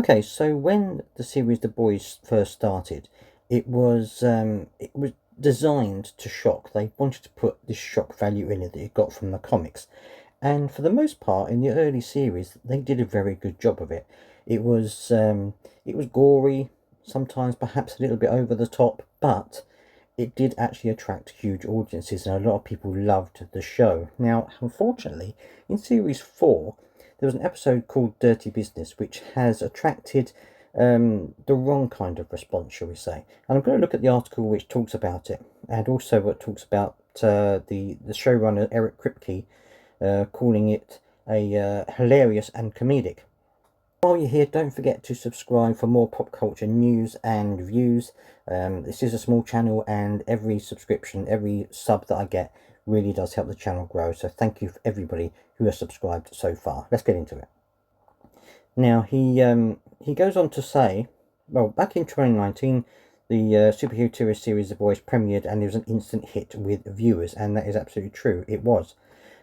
Okay, so when the series The Boys first started, it was designed to shock. They wanted to put this shock value in it that you got from the comics, and for the most part, in the early series, they did a very good job of it. It was it was gory, sometimes perhaps a little bit over the top, but it did actually attract huge audiences, and a lot of people loved the show. Now, unfortunately, in series 4, there was an episode called Dirty Business, which has attracted the wrong kind of response, shall we say. And I'm going to look at the article which talks about it, and also what talks about the showrunner Eric Kripke calling it a hilarious and comedic. While you're here, don't forget to subscribe for more pop culture news and views. This is a small channel, and every subscription, every sub that I get really does help the channel grow. So thank you for everybody who has subscribed so far. Let's get into it. Now, he goes on to say, well, back in 2019, the superhero TV series The Boys premiered, and it was an instant hit with viewers, and that is absolutely true. It was.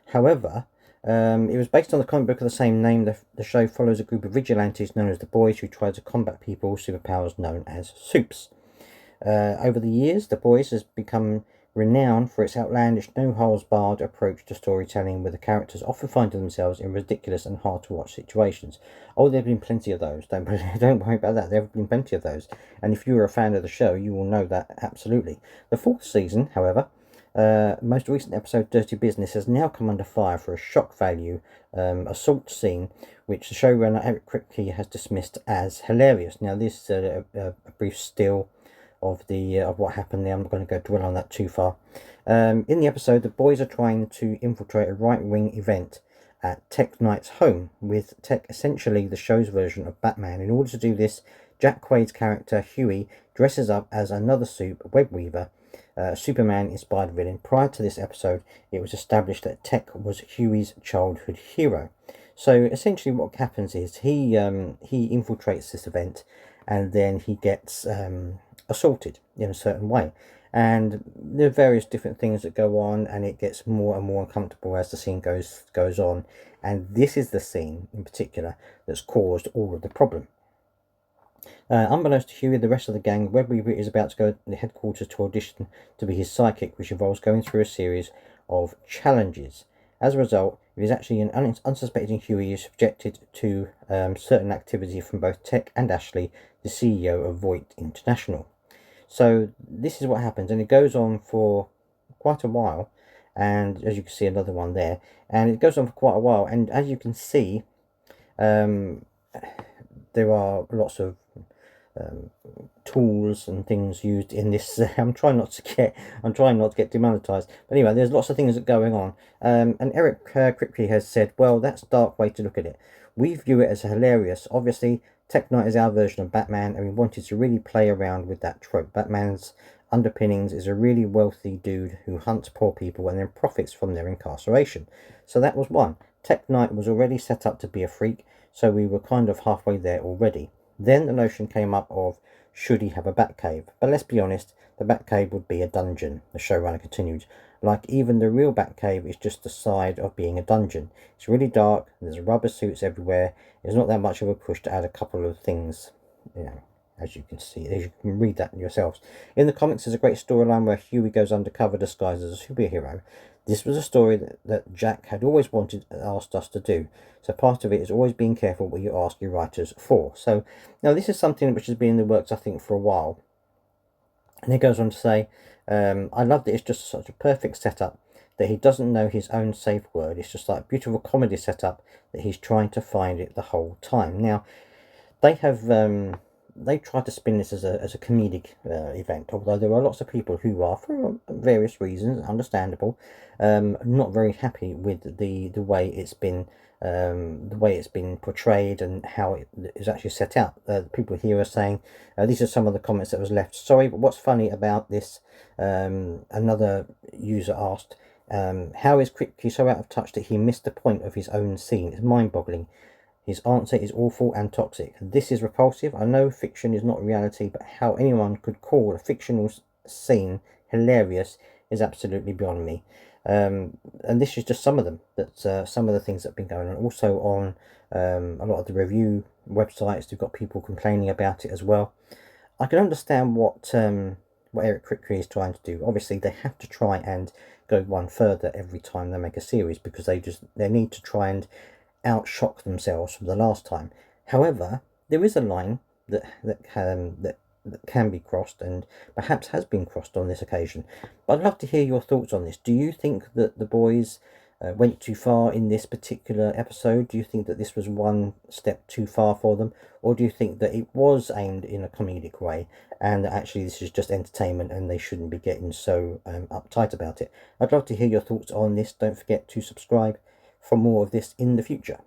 However, it was based on the comic book of the same name. The show follows a group of vigilantes known as the Boys who try to combat people with superpowers known as Supes. Over the years, the Boys has become renowned for its outlandish, no-holds-barred approach to storytelling, where the characters often find themselves in ridiculous and hard-to-watch situations. Oh, there have been plenty of those. Don't worry about that. There have been plenty of those. And if you're a fan of the show, you will know that absolutely. The 4th season, however, most recent episode, Dirty Business, has now come under fire for a shock value assault scene, which the showrunner Eric Kripke has dismissed as hilarious. Now, this is a brief still of what happened there. I'm not going to go dwell on that too far. In the episode, the Boys are trying to infiltrate a right-wing event at Tech Knight's home, with Tech essentially the show's version of Batman. In order to do this, Jack Quaid's character Huey dresses up as another Web Weaver, Superman-inspired villain. Prior to this episode, it was established that Tech was Huey's childhood hero. So essentially what happens is he infiltrates this event, and then he gets assaulted in a certain way. And there are various different things that go on, and it gets more and more uncomfortable as the scene goes on. And this is the scene in particular that's caused all of the problem. Unbeknownst to Huey, the rest of the gang, Webweaver is about to go to the headquarters to audition to be his sidekick, which involves going through a series of challenges. As a result, it is actually an unsuspecting Huey who is subjected to certain activity from both Tech and Ashley, the CEO of Voight International. So this is what happens, and it goes on for quite a while, and as you can see, another one there, and it goes on for quite a while, and as you can see, there are lots of tools and things used in this. I'm trying not to get demonetized, but anyway, there's lots of things going on, and Eric Kripke has said, well, that's a dark way to look at it. We view it as hilarious. Obviously, Tech Knight is our version of Batman, and we wanted to really play around with that trope. Batman's underpinnings is a really wealthy dude who hunts poor people and then profits from their incarceration. So that was one. Tech Knight was already set up to be a freak, so we were kind of halfway there already. Then the notion came up of, should he have a Batcave? But let's be honest, the Batcave would be a dungeon, the showrunner continued. Like, even the real Batcave is just the side of being a dungeon. It's really dark, there's rubber suits everywhere. It's not that much of a push to add a couple of things, you know, as you can see, as you can read that yourselves. In the comics, there's a great storyline where Huey goes undercover disguised as a superhero. This was a story that Jack had always asked us to do. So part of it is always being careful what you ask your writers for. So now this is something which has been in the works, I think, for a while. And he goes on to say, I love that it's just such a perfect setup that he doesn't know his own safe word. It's just like a beautiful comedy setup that he's trying to find it the whole time. Now, they have they tried to spin this as a comedic event, although there are lots of people who are, for various reasons, understandable, not very happy with the way it's been portrayed and how it is actually set out. The people here are saying, these are some of the comments that was left. Sorry, but what's funny about this? Another user asked, how is Kripke so out of touch that he missed the point of his own scene? It's mind-boggling. His answer is awful and toxic. This is repulsive. I know fiction is not reality, but how anyone could call a fictional scene hilarious is absolutely beyond me. And this is just some of them. That's some of the things that have been going on. Also on a lot of the review websites. They've got people complaining about it as well. I can understand what Eric Kripke is trying to do. Obviously, they have to try and go one further every time they make a series, because they need to try and outshock themselves from the last time. However, there is a line that can be crossed, and perhaps has been crossed on this occasion. But I'd love to hear your thoughts on this. Do you think that the boys went too far in this particular episode? Do you think that this was one step too far for them? Or do you think that it was aimed in a comedic way, and that actually this is just entertainment and they shouldn't be getting so uptight about it? I'd love to hear your thoughts on this. Don't forget to subscribe for more of this in the future.